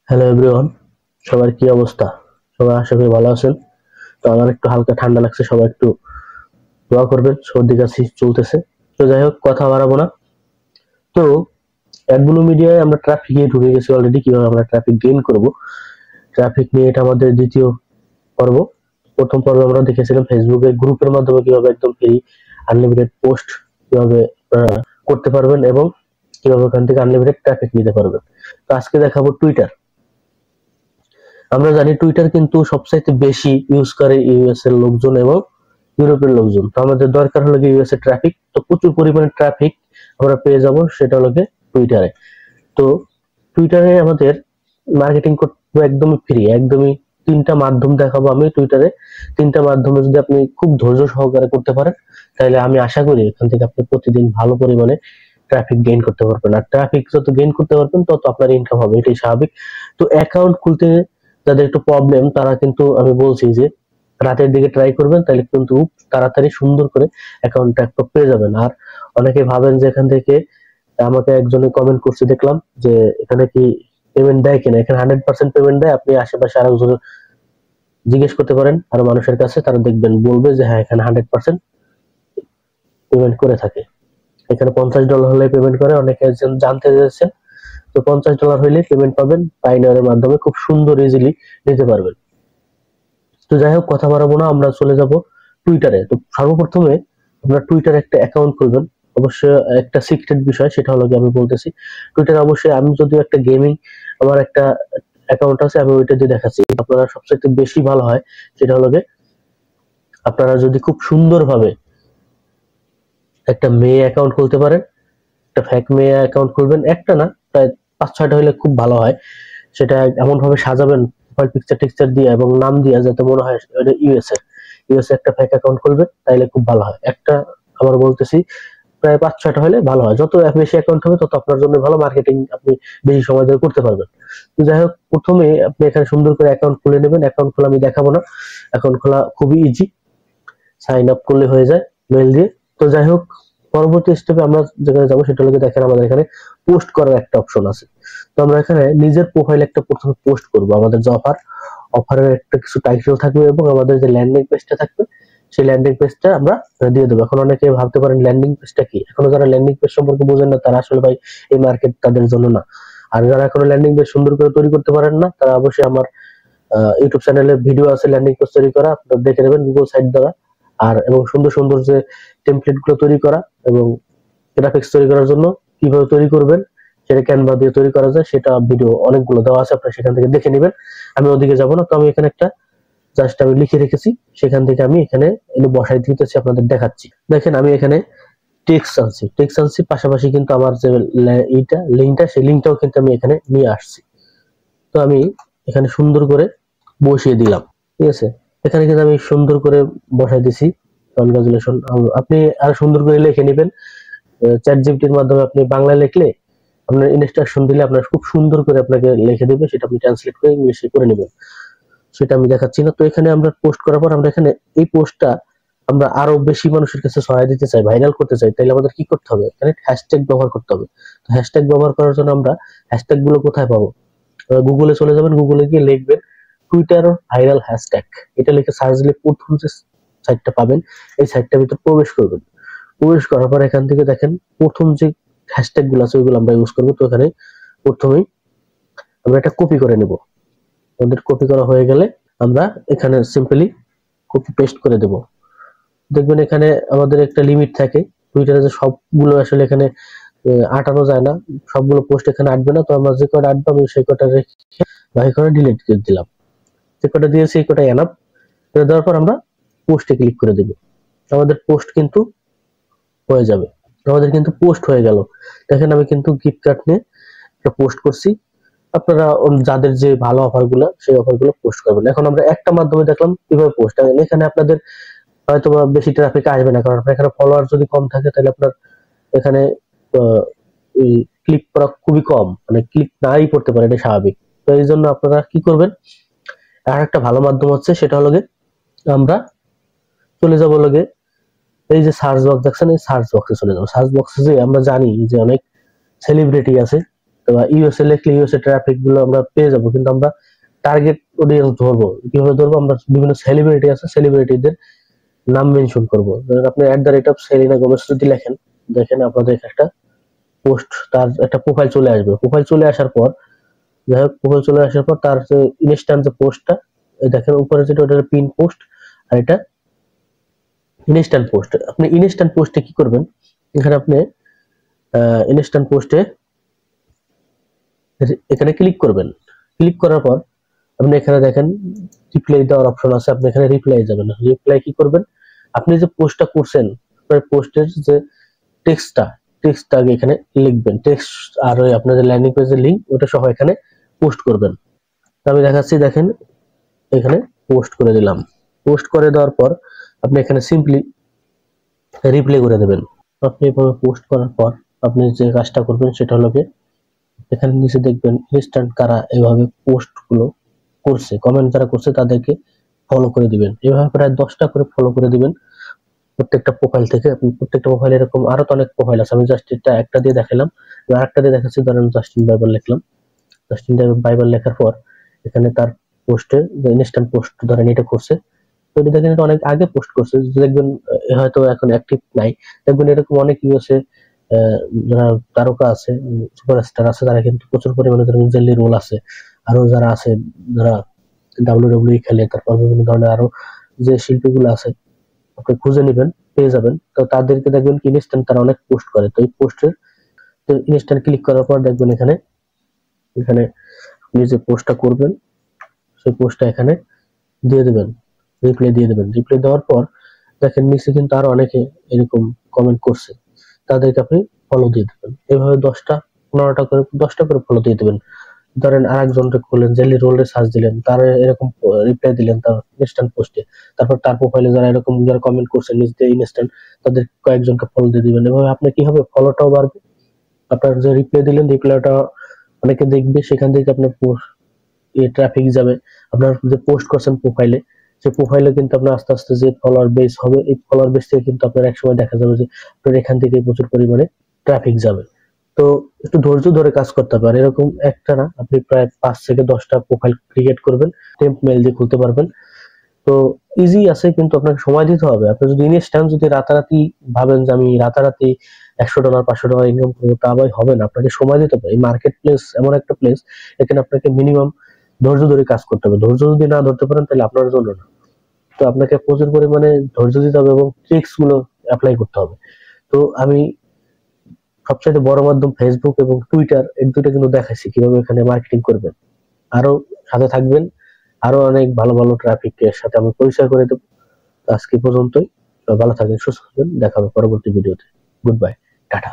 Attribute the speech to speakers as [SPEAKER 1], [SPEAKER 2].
[SPEAKER 1] Hello everyone, সবার কি অবস্থা? সবাই আশা করি ভালো আছেন। তো আমার একটু হালকা ঠান্ডা লাগছে, সবাই একটু দোয়া করবেন, সর্দি কাশি চলতেছে। তো যাই হোক, কথা বাড়াবো না। তো অ্যাডব্লু মিডিয়ায় আমরা ট্রাফিকে ঢুকে গেছি অলরেডি। কিভাবে আমরা ট্রাফিক গেইন করব, ট্রাফিক নিয়ে এটা আমাদের দ্বিতীয় পর্ব। প্রথম পর্বে আমরা দেখেছিলাম ফেসবুকে গ্রুপের মাধ্যমে কিভাবে একদম ফ্রি আনলিমিটেড পোস্ট কিভাবে করতে পারবেন এবং কিভাবে ওখান থেকে আনলিমিটেড ট্রাফিক নিতে পারবেন। তো আজকে দেখাবো টুইটার। আমরা জানি টুইটার কিন্তু সবচাইতে বেশি ইউজ করে ইউএস এর লোকজন এবং ইউরোপের লোকজন। তো আমাদের দরকার হলো ইউএস এর ট্রাফিক। তো প্রচুর পরিমাণে ট্রাফিক আমরা পেয়ে যাব, সেটা হলো টুইটারে। তো টুইটারে আমাদের মার্কেটিং করতে একদমই ফ্রি, একদমই তিনটা মাধ্যম দেখাবো আমি টুইটারে। তিনটা মাধ্যমে যদি আপনি খুব ধৈর্য সহকারে করতে পারেন, তাহলে আমি আশা করি এখান থেকে আপনি প্রতিদিন ভালো পরিমাণে ট্রাফিক গেইন করতে পারবেন। আর ট্রাফিক যত গেইন করতে পারবেন তত আপনার ইনকাম হবে, এটাই স্বাভাবিক। তো অ্যাকাউন্ট খুলতে যাদের একটু প্রবলেম, তারা কিন্তু আমি বলছি যে রাতের দিকে ট্রাই করবেন, তাহলে কিন্তু তাড়াতাড়ি সুন্দর করে অ্যাকাউন্টটা একটা পেয়ে যাবেন। আর অনেকে ভাবেন যে এখান থেকে, আমাকে একজনে কমেন্ট করছে দেখলাম যে এখানে কি পেমেন্ট দেয় কিনা। এখানে 100% পেমেন্ট দেয়। আপনি আশেপাশে আরো জিজ্ঞেস করতে পারেন আরো মানুষের কাছে, তারা দেখবেন বলবে যে হ্যাঁ এখানে 100% পেমেন্ট করে থাকে। এখানে $50 হলে পেমেন্ট করে, অনেকে জানতে চাইছেন। তো $50 হইলে পেমেন্ট পাবেন পাইনিয়ারের মাধ্যমে, খুব সুন্দর ইজিলি নিতে পারবেন। তো যাই হোক, কথা বাড়াবো না, আমরা চলে যাব টুইটারে। তো সর্বপ্রথমে আপনারা টুইটারে একটা অ্যাকাউন্ট খুলবেন। অবশ্যই একটা সিক্রেট বিষয়, সেটা হলো আমি বলতেছি টুইটারে অবশ্যই আমি যদিও একটা গেমিং আমার একটা অ্যাকাউন্ট আছে, আমি ওইটা দিয়ে দেখাচ্ছি। আপনারা সবচেয়ে বেশি ভালো হয় সেটা হলো আপনারা যদি খুব সুন্দরভাবে একটা মেয়ে অ্যাকাউন্ট খুলতে পারেন, একটা ফেক মেয়ে অ্যাকাউন্ট খুলবেন। একটা না, প্রায় 5-6টা হলে খুব ভালো হয়। সেটা এমন ভাবে সাজাবেন প্রোফাইল পিকচার টিকচার দিয়ে এবং নাম দিয়ে, যাতে মনে হয় এটা ইউএসএ একটা ফেক অ্যাকাউন্ট খুলবেন, তাইলে খুব ভালো হয়। একটা আবার বলতেছি, প্রায় 5-6টা হলে ভালো হয়। যত বেশি অ্যাকাউন্ট হবে তত আপনার জন্য ভালো, মার্কেটিং আপনি বেশি সময় ধরে করতে পারবেন। তো যাই হোক, প্রথমে আপনি এখানে সুন্দর করে অ্যাকাউন্ট খুলে নেবেন। অ্যাকাউন্ট খোলা আমি দেখাবো না, অ্যাকাউন্ট খোলা খুবই ইজি, সাইন আপ করলে হয়ে যায় মেল দিয়ে। তো যাই হোক, পরবর্তী স্টেপে আমরা যেখানে যাবো সেটা হলো দেখেন আমাদের এখানে পোস্ট করার একটা অপশন আছে। তো আমরা এখানে নিজের প্রোফাইল একটা প্রথমে পোস্ট করব। আমাদের যে অফারের একটা কিছু টাইটেল থাকবে এবং আমাদের যে ল্যান্ডিং পেজটা থাকবে, সেই ল্যান্ডিং পেজটা আমরা দিয়ে দেবো। এখন অনেকে ভাবতে পারেন ল্যান্ডিং পেজটা কি। এখনো যারা ল্যান্ডিং পেজ সম্পর্কে বোঝেন না, তারা আসলে ভাই এই মার্কেট তাদের জন্য না। আর যারা এখনো ল্যান্ডিং পেজ সুন্দর করে তৈরি করতে পারেন না, তারা অবশ্যই আমার ইউটিউব চ্যানেলে ভিডিও আছে ল্যান্ডিং পেজ তৈরি করা, আপনারা দেখে নেবেন গুগল সাইট দ্বারা। আর এবং সুন্দর সুন্দর যে টেমপ্লেট গুলো তৈরি করা এবং গ্রাফিক্স তৈরি করার জন্য কিভাবে তৈরি করবেন, সেটা ক্যানভা দিয়ে তৈরি করা যায়, সেটা ভিডিও অনেকগুলো দেওয়া আছে, আপনারা সেখান থেকে দেখে নেবেন। আমি ওদিকে যাব না। তো আমি এখানে একটা জাস্ট আমি লিখে রেখেছি, সেখান থেকে আমি এখানে এনে বসাই দিতেছি, আপনাদের দেখাচ্ছি। দেখেন আমি এখানে টেক্সট আনছি, পাশাপাশি কিন্তু আমার যে এইটা লিঙ্কটা, সেই লিঙ্কটাও কিন্তু আমি এখানে নিয়ে আসছি। তো আমি এখানে সুন্দর করে বসিয়ে দিলাম, ঠিক আছে। এখানে কিন্তু আমি সুন্দর করে বসাই দিছি, কনগ্রাচুলেশন। আপনি আরো সুন্দর করে লিখে নেবেন। চ্যাট জিপিটির মাধ্যমে আপনি বাংলায় লিখলে, আপনার ইনস্ট্রাকশন দিলে আপনার খুব সুন্দর করে আপনাকে লিখে দেবে, সেটা আপনি ট্রান্সলেট করে ইংলিশে করে নেবেন। সেটা আমি দেখাচ্ছি না। তো এখানে আমরা পোস্ট করার পর, আমরা এখানে এই পোস্টটা আমরা আরো বেশি মানুষের কাছে ছড়াই দিতে চাই, ভাইরাল করতে চাই, তাহলে আমাদের কি করতে হবে, এখানে হ্যাশট্যাগ ব্যবহার করতে হবে। তো হ্যাশট্যাগ ব্যবহার করার জন্য আমরা হ্যাশট্যাগ গুলো কোথায় পাবো? গুগলে চলে যাবেন, গুগলে গিয়ে লিখবেন টুইটার ভাইরাল হ্যাশট্যাগ। এটা লিখে সার্চ দিলে প্রথম যে সাইটটা পাবেন, এই সাইটটার ভিতর প্রবেশ করবেন। প্রবেশ করার পর এখান থেকে দেখেন প্রথম যে হ্যাশট্যাগ গুলো আছে ওইগুলো আমরা ইউজ করবো। তো এখানে প্রথমেই আমরা এটা কপি করে নেব। আমাদের কপি করা হয়ে গেলে আমরা এখানে সিম্পলি কপি পেস্ট করে দেব। দেখবেন এখানে আমাদের একটা লিমিট থাকে, টুইটারে যে সবগুলো আসলে এখানে আটানো যায় না, সবগুলো পোস্ট এখানে আটবে না। তো আমরা যে কটা আটবো আমি সেই কটা রেখে বাকি কটা ডিলিট করে দিলাম। যে কটা দিয়েছি এই কটা এনাফ। এটা দেওয়ার পর আমরা পোস্টে ক্লিক করে দেব। আমাদের পোস্ট কিন্তু হয়ে যাবে, আমাদের কিন্তু পোস্ট হয়ে গেল। দেখেন আমি কিন্তু গিফট কার্ড নিয়ে একটা পোস্ট করছি। আপনারা যাদের যে ভালো অফার গুলো, সেই অফার গুলো পোস্ট করবেন। এখন আমরা একটা মাধ্যমে দেখলাম কিভাবে পোস্ট। এখানে আপনাদের হয়তো বেশি ট্রাফিক আসবে না, কারণ আপনার এখানে ফলোয়ার যদি কম থাকে, তাহলে আপনার এখানে ক্লিক করা খুবই কম, মানে ক্লিক নাই করতে পারে, এটা স্বাভাবিক। তো এই জন্য আপনারা কি করবেন, আর একটা ভালো মাধ্যম হচ্ছে, সেটা হলো আমরা চলে যাবো এই যে সার্চ বক্স দেখছেন, এই সার্চ বক্সে চলে যাবো। সার্চ বক্সে যে আমরা জানি যে অনেক সেলিব্রিটি আছে, তো অথবা ইউএসএ লিখলে ইউএসএ ট্রাফিক গুলো আমরা পেয়ে যাবো, কিন্তু আমরা টার্গেট অডিয়েন্স ধরবো কিভাবে ধরবো? আমরা বিভিন্ন সেলিব্রিটি আছে, সেলিব্রিটিদের নাম মেনশন করবো। ধরেন আপনি @সেলিনা গোমেজ যদি লেখেন, দেখেন আপনাদের একটা পোস্ট, তার একটা প্রোফাইল চলে আসবে। প্রোফাইল চলে আসার পর, যাই হোক, প্রোফাইল চলে আসার পর তার যে ইনস্ট্যান্ট যে পোস্টটা, দেখেন উপরে যেটা, ওটা পিন পোস্ট, আর এটা ইনস্ট্যান্ট পোস্ট। আপনি ইনস্ট্যান্ট পোস্টে কি করবেন? এখানে আপনি ইনস্ট্যান্ট পোস্টে এখানে ক্লিক করবেন। ক্লিক করার পর আপনি এখানে দেখেন রিপ্লাই দেওয়ার অপশন আছে, আপনি এখানে রিপ্লাই যাবেন। রিপ্লাই কি করবেন? আপনি যে পোস্টটা করছেন, আপনার পোস্টের যে টেক্সটটা আগে এখানে লিখবেন, টেক্সট আর ওই আপনার যে ল্যান্ডিং পেজের লিংক ওটা সহ এখানে পোস্ট করবেন। আমি দেখাচ্ছি, দেখেন এখানে পোস্ট করে দিলাম। পোস্ট করে দেওয়ার পর আপনি এখানে সিম্পলি রিপ্লাই করে দেবেন। আপনি এভাবে পোস্ট করার পর আপনি যে কাজটা করবেন সেটা হলো কি, এখানে নিচে দেখবেন ইনস্ট্যান্ট কারা এভাবে পোস্ট গুলো করছে, কমেন্ট যারা করছে তাদেরকে ফলো করে দিবেন। এভাবে প্রায় 10টা করে ফলো করে দিবেন প্রত্যেকটা প্রোফাইল থেকে। আপনি প্রত্যেকটা প্রোফাইল, এরকম আরো তো অনেক প্রোফাইল আছে, আমি জাস্ট এটা একটা দিয়ে দেখালাম। আরেকটা দিয়ে দেখাচ্ছি, ধরেন জাস্টিন বাইবার লিখলাম। জাস্টিন বাইবার লেখার পর এখানে তার পোস্টে যে ইনস্ট্যান্ট পোস্ট ধরেন এটা করছে, তো এটা দেখেন এটা অনেক আগে পোস্ট করছে, দেখবেন হয়তো এখন অ্যাক্টিভ নাই। দেখবেন এরকম অনেক আছে, যারা তারকা আছে, সুপারস্টার আছে, তারা কিন্তু প্রচুর পরিমাণে জেলি রোল আছে। আরো যারা আছে, যারা ডাব্লিউডাব্লিউ খেলে, তারপর বিভিন্ন ধরনের আরো যে শিল্পীগুলো আছে, আপনি খুঁজে নেবেন, পেয়ে যাবেন। তো তাদেরকে দেখবেন কি ইনস্ট্যান্ট তারা অনেক পোস্ট করে। তো এই পোস্টের ইনস্ট্যান্ট ক্লিক করার পর দেখবেন এখানে এখানে আপনি যে পোস্টটা করবেন সেই পোস্টটা এখানে দিয়ে দেবেন, রিপ্লাই দিয়ে দেবেন। রিপ্লাই দেওয়ার পর দেখেন নিচে কিন্তু আরো অনেকে এরকম কমেন্ট করছে, তাদেরকে আপনি ফলো দিয়ে দেবেন। এভাবে 10টা করে ফলো দিয়ে দেবেন। ধরেন আরেকজনকে করলেন, জেলি রোলে সার্চ দিলেন, তার এরকম রিপ্লাই দিলেন তার ইনস্ট্যান্ট পোস্টে, তারপর তার প্রোফাইলে যারা এরকম যারা কমেন্ট করছেন নিজ দিয়ে ইনস্ট্যান্ট, তাদের কয়েকজনকে ফলো দিয়ে দিবেন। এভাবে আপনার কি হবে, ফলোটাও বাড়বে, আপনার যে রিপ্লাই দিলেন রিপ্লাইটা অনেকে দেখবে, সেখান থেকে আপনার ট্রাফিক যাবে। আপনার যে পোস্ট করছেন প্রোফাইলে, সেই প্রোফাইলে কিন্তু আপনার আস্তে আস্তে যে ফলোয়ার বেস হবে, এই ফলোয়ার বেস থেকে কিন্তু আপনার একসময় দেখা যাবে যে আপনার এখান থেকে প্রচুর পরিমাণে ট্রাফিক যাবে। তো একটু ধৈর্য ধরে কাজ করতে হবে। আর এরকম একটা না, আপনি প্রায় 5 থেকে 10টা প্রোফাইল ক্রিয়েট করবেন, টেম্প মেল দিয়ে খুলতে পারবেন। তো ইজি আছে, কিন্তু আপনাকে সময় দিতে হবে। আপনি যদি ইনস্ট্যান্ট যদি রাতারাতি ভাবেন যে আমি রাতারাতি $100 $500 ইনকাম করবো, তা ভাই হবে না। আপনাকে সময় দিতে হবে। এই মার্কেট প্লেস এমন একটা প্লেস, এখানে আপনাকে মিনিমাম ধৈর্য ধরে কাজ করতে হবে। ধৈর্য যদি না ধরতে পারেন তাহলে আপনার জন্য না। তো আপনাকে প্রচুর পরিমাণে ধৈর্য দিতে হবে এবং ট্রিক্স গুলো অ্যাপ্লাই করতে হবে। তো আমি সবচেয়ে বড় মাধ্যম ফেসবুক এবং টুইটার, এই দুটো কিন্তু দেখাইছি কিভাবে এখানে মার্কেটিং করবেন। আরো সাথে থাকবেন, আরো অনেক ভালো ভালো ট্রাফিকের সাথে আমি পরিচয় করে দেবো। আজকে পর্যন্তই। ভালো থাকবেন, সুস্থ থাকবেন, দেখা হবে পরবর্তী ভিডিওতে। Good bye, tata.